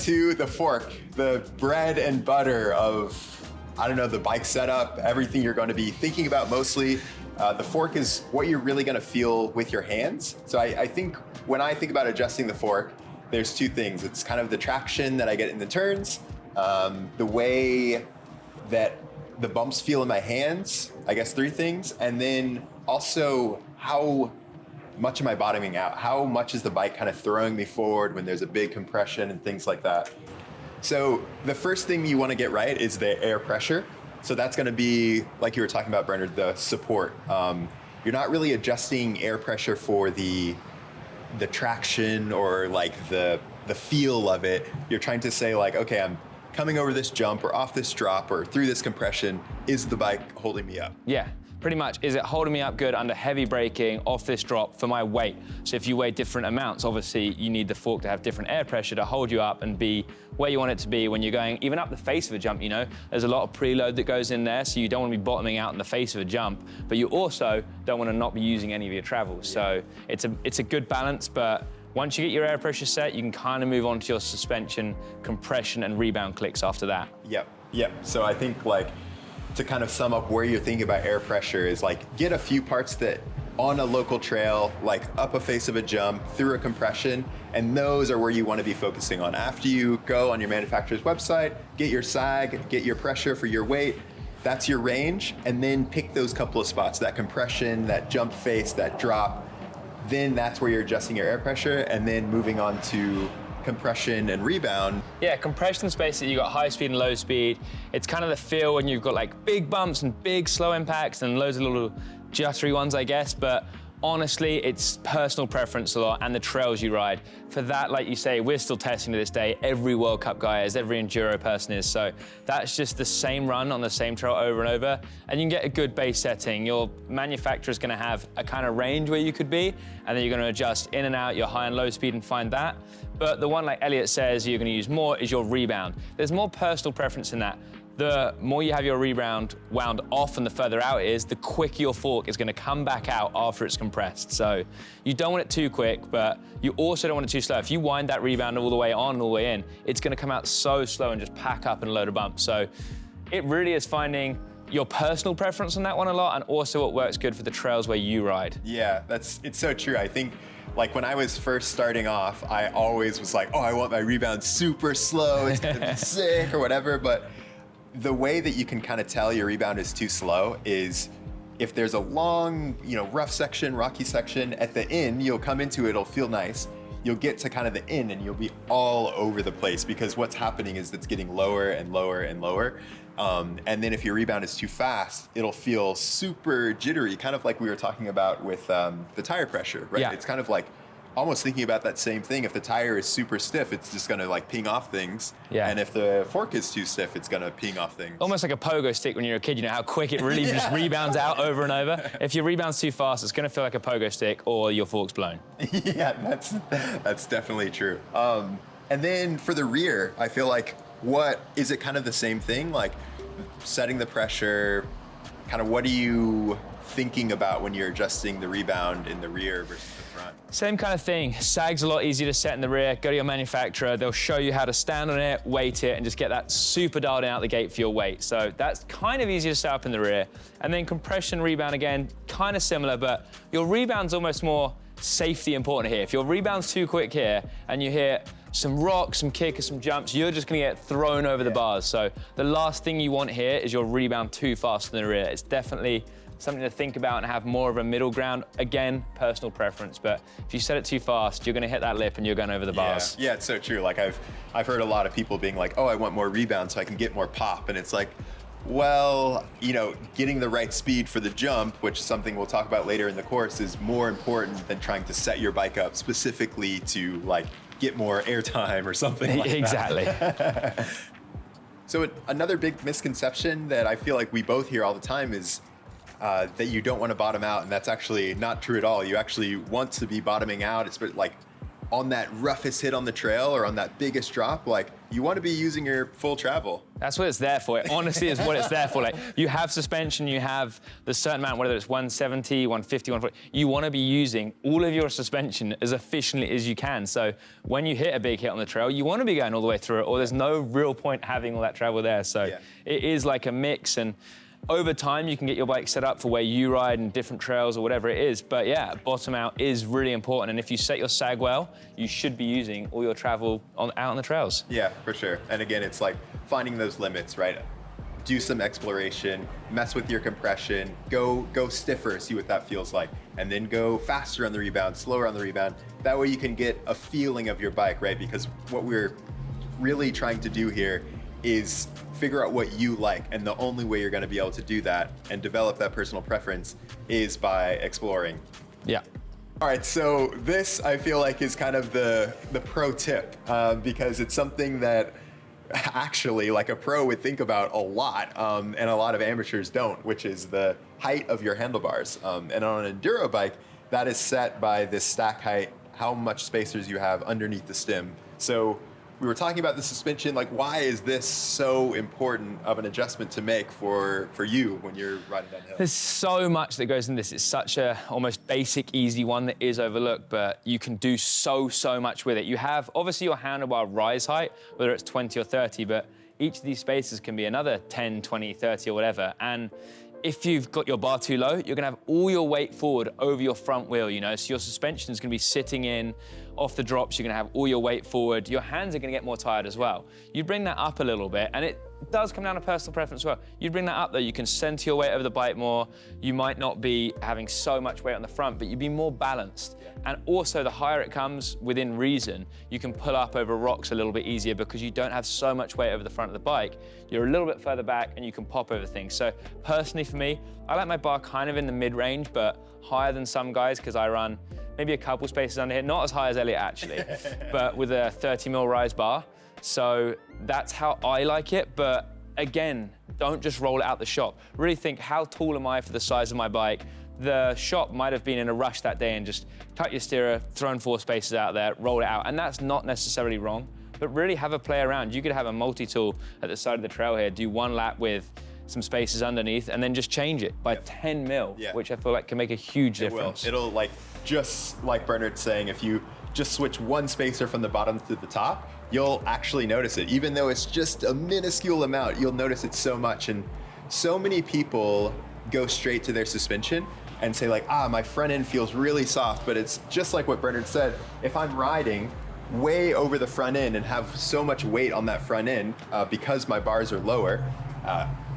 to the fork, the bread and butter of, I don't know, the bike setup, everything you're going to be thinking about mostly. The fork is what you're really going to feel with your hands. So I think when I think about adjusting the fork, there's two things. It's kind of the traction that I get in the turns, the way that the bumps feel in my hands, I guess three things, and then also how much am I bottoming out? How much is the bike kind of throwing me forward when there's a big compression and things like that? So the first thing you want to get right is the air pressure. So that's going to be, like you were talking about, Bernard, the support. You're not really adjusting air pressure for the traction or like the feel of it. You're trying to say like, okay, I'm coming over this jump or off this drop or through this compression. Is the bike holding me up? Yeah. Pretty much, is it holding me up good under heavy braking off this drop for my weight? So if you weigh different amounts, obviously you need the fork to have different air pressure to hold you up and be where you want it to be when you're going even up the face of a jump, you know? There's a lot of preload that goes in there, so you don't want to be bottoming out in the face of a jump, but you also don't want to not be using any of your travels. So it's a good balance, but once you get your air pressure set, you can kind of move on to your suspension, compression, and rebound clicks after that. Yep. So I think like, to kind of sum up where you're thinking about air pressure is like, get a few parts that on a local trail, like up a face of a jump, through a compression, and those are where you want to be focusing on. After you go on your manufacturer's website, get your sag, get your pressure for your weight, that's your range, and then pick those couple of spots, that compression, that jump face, that drop, then that's where you're adjusting your air pressure, and then moving on to compression and rebound. Yeah, compression space that you got high speed and low speed. It's kind of the feel when you've got like big bumps and big slow impacts and loads of little jittery ones, I guess, but honestly, it's personal preference a lot and the trails you ride. For that, like you say, we're still testing to this day. Every World Cup guy is, every enduro person is. So that's just the same run on the same trail over and over. And you can get a good base setting. Your manufacturer's gonna have a kind of range where you could be, and then you're gonna adjust in and out your high and low speed and find that. But the one like Eliot says you're gonna use more is your rebound. There's more personal preference in that. The more you have your rebound wound off and the further out it is, the quicker your fork is gonna come back out after it's compressed. So you don't want it too quick, but you also don't want it too slow. If you wind that rebound all the way on and all the way in, it's gonna come out so slow and just pack up and load of bumps. So it really is finding your personal preference on that one a lot, and also what works good for the trails where you ride. Yeah, it's so true. I think like when I was first starting off, I always was like, oh, I want my rebound super slow, it's gonna be sick or whatever, but the way that you can kind of tell your rebound is too slow is if there's a long, rough section, rocky section, at the end, you'll come into it, it'll feel nice. You'll get to kind of the end and you'll be all over the place because what's happening is it's getting lower and lower and lower. And then if your rebound is too fast, it'll feel super jittery, kind of like we were talking about with the tire pressure, right? Yeah. It's kind of like almost thinking about that same thing. If the tire is super stiff, it's just gonna like ping off things. Yeah. And if the fork is too stiff, it's gonna ping off things. Almost like a pogo stick when you're a kid, you know how quick it really just rebounds out over and over. If your rebound's too fast, it's gonna feel like a pogo stick or your fork's blown. Yeah, that's definitely true. And then for the rear, I feel like, what is it kind of the same thing? Like setting the pressure, kind of what are you thinking about when you're adjusting the rebound in the rear versus the front? Same kind of thing. Sag's a lot easier to set in the rear. Go to your manufacturer. They'll show you how to stand on it, weight it, and just get that super dialed in out the gate for your weight. So that's kind of easier to set up in the rear. And then compression rebound, again, kind of similar, but your rebound's almost more safety important here. If your rebound's too quick here and you hit some rocks, some kickers, some jumps, you're just gonna get thrown over the bars. So the last thing you want here is your rebound too fast in the rear. It's definitely something to think about and have more of a middle ground. Again, personal preference, but if you set it too fast, you're gonna hit that lip and you're going over the bars. Yeah, it's so true. Like I've heard a lot of people being like, oh, I want more rebound so I can get more pop. And it's like, well, getting the right speed for the jump, which is something we'll talk about later in the course, is more important than trying to set your bike up specifically to like get more airtime or something like exactly. that. So another big misconception that I feel like we both hear all the time is that you don't want to bottom out, and that's actually not true at all. You actually want to be bottoming out. It's like on that roughest hit on the trail or on that biggest drop, like you want to be using your full travel. That's what it's there for. It honestly is what it's there for. Like, you have suspension, you have the certain amount, whether it's 170, 150, 140, you want to be using all of your suspension as efficiently as you can. So when you hit a big hit on the trail, you want to be going all the way through it, or there's no real point having all that travel there. So it is like a mix, and over time, you can get your bike set up for where you ride and different trails or whatever it is. But yeah, bottom out is really important. And if you set your sag well, you should be using all your travel out on the trails. Yeah, for sure. And again, it's like finding those limits, right? Do some exploration, mess with your compression, go stiffer, see what that feels like, and then go faster on the rebound, slower on the rebound. That way you can get a feeling of your bike, right? Because what we're really trying to do here is figure out what you like, and the only way you're going to be able to do that and develop that personal preference is by exploring. Yeah. All right, so this I feel like is kind of the pro tip, because it's something that actually like a pro would think about a lot, and a lot of amateurs don't, which is the height of your handlebars. And on an enduro bike, that is set by this stack height, how much spacers you have underneath the stem. So we were talking about the suspension, like why is this so important of an adjustment to make for you when you're riding downhill? There's so much that goes in this. It's such a almost basic, easy one that is overlooked, but you can do so much with it. You have obviously your handlebar rise height, whether it's 20 or 30, but each of these spacers can be another 10, 20, 30 or whatever. And if you've got your bar too low, you're gonna have all your weight forward over your front wheel, you know? So your suspension is gonna be sitting in off the drops, you're gonna have all your weight forward. Your hands are gonna get more tired as well. You bring that up a little bit, and it does come down to personal preference as well. You bring that up though, you can center your weight over the bike more. You might not be having so much weight on the front, but you'd be more balanced. And also the higher it comes within reason, you can pull up over rocks a little bit easier because you don't have so much weight over the front of the bike. You're a little bit further back and you can pop over things. So personally for me, I like my bar kind of in the mid-range, but higher than some guys because I run maybe a couple spaces under here, not as high as Eliot actually, but with a 30mm rise bar. So that's how I like it, but again, don't just roll it out the shop. Really think, how tall am I for the size of my bike? The shop might have been in a rush that day and just cut your steerer, thrown 4 spaces out there, roll it out, and that's not necessarily wrong, but really have a play around. You could have a multi-tool at the side of the trail here, do 1 lap with some spaces underneath, and then just change it by 10 mil, which I feel like can make a huge difference. It'll like, just like Bernard's saying, if you just switch 1 spacer from the bottom to the top, you'll actually notice it. Even though it's just a minuscule amount, you'll notice it so much. And so many people go straight to their suspension and say like, my front end feels really soft, but it's just like what Bernard said. If I'm riding way over the front end and have so much weight on that front end, because my bars are lower,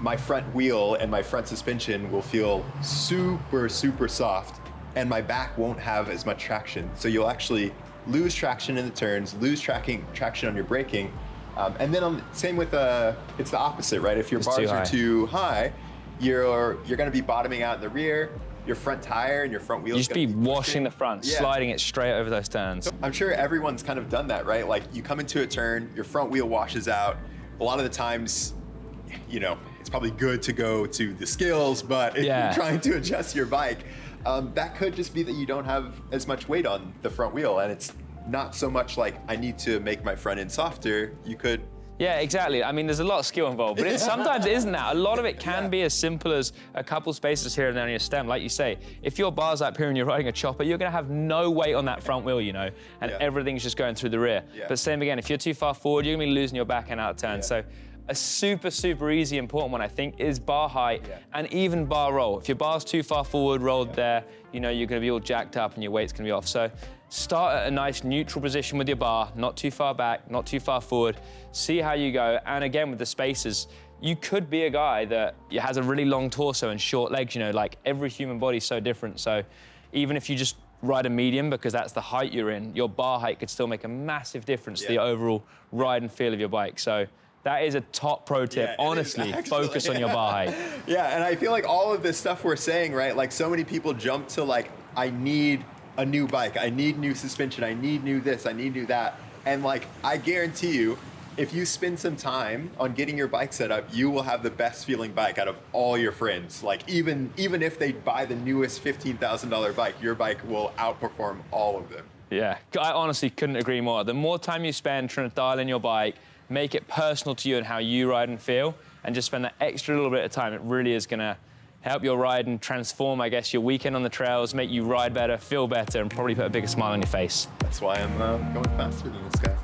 my front wheel and my front suspension will feel super soft, and my back won't have as much traction. So you'll actually lose traction in the turns, lose traction on your braking. And then same with, it's the opposite, right? If your bars are too high, you're gonna be bottoming out in the rear, your front tire and your front wheel. You just be washing the front, sliding it straight over those turns. I'm sure everyone's kind of done that, right? Like you come into a turn, your front wheel washes out. A lot of the times, you know, it's probably good to go to the skills, but if you're trying to adjust your bike, that could just be that you don't have as much weight on the front wheel, and it's not so much like I need to make my front end softer. You could. Yeah, exactly. I mean, there's a lot of skill involved, but sometimes it isn't that. A lot of it can be as simple as a couple spaces here and there on your stem. Like you say, if your bar's up here and you're riding a chopper, you're gonna have no weight on that front wheel, you know, and everything's just going through the rear. But same again, if you're too far forward, you're gonna be losing your back end out of turn. So a super easy, important one, I think, is bar height and even bar roll. If your bar's too far forward, rolled there, you know, you're gonna be all jacked up and your weight's gonna be off. So start at a nice neutral position with your bar, not too far back, not too far forward. See how you go. And again, with the spacers, you could be a guy that has a really long torso and short legs, you know, like every human body's so different. So even if you just ride a medium because that's the height you're in, your bar height could still make a massive difference to the overall ride and feel of your bike. So that is a top pro tip. Honestly, focus on your bar height. Yeah, and I feel like all of this stuff we're saying, right? Like so many people jump to like, I need a new bike, I need new suspension, I need new this, I need new that. And like, I guarantee you, if you spend some time on getting your bike set up, you will have the best feeling bike out of all your friends. Like even if they buy the newest $15,000 bike, your bike will outperform all of them. Yeah, I honestly couldn't agree more. The more time you spend trying to dial in your bike, make it personal to you and how you ride and feel, and just spend that extra little bit of time, it really is gonna help your ride and transform, I guess, your weekend on the trails, make you ride better, feel better, and probably put a bigger smile on your face. That's why I'm going faster than this guy.